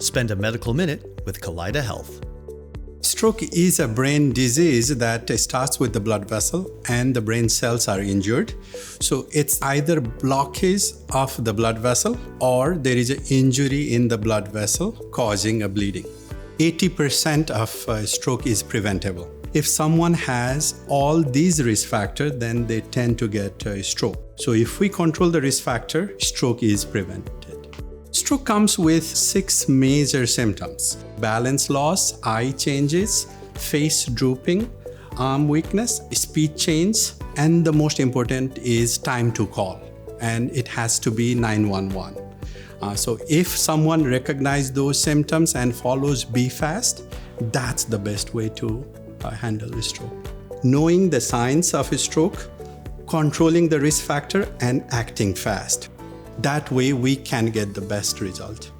Spend a medical minute with Kaleida Health. Stroke is a brain disease that starts with the blood vessel and the brain cells are injured. So it's either blockage of the blood vessel or there is an injury in the blood vessel causing a bleeding. 80% of stroke is preventable. If someone has all these risk factors, then they tend to get a stroke. So if we control the risk factor, stroke is prevented. Stroke comes with 6 major symptoms: balance loss, eye changes, face drooping, arm weakness, speech change, and the most important is time to call, and it has to be 911. So if someone recognizes those symptoms and follows BFAST, that's the best way to handle a stroke. Knowing the signs of a stroke, controlling the risk factor, and acting fast. That way we can get the best result.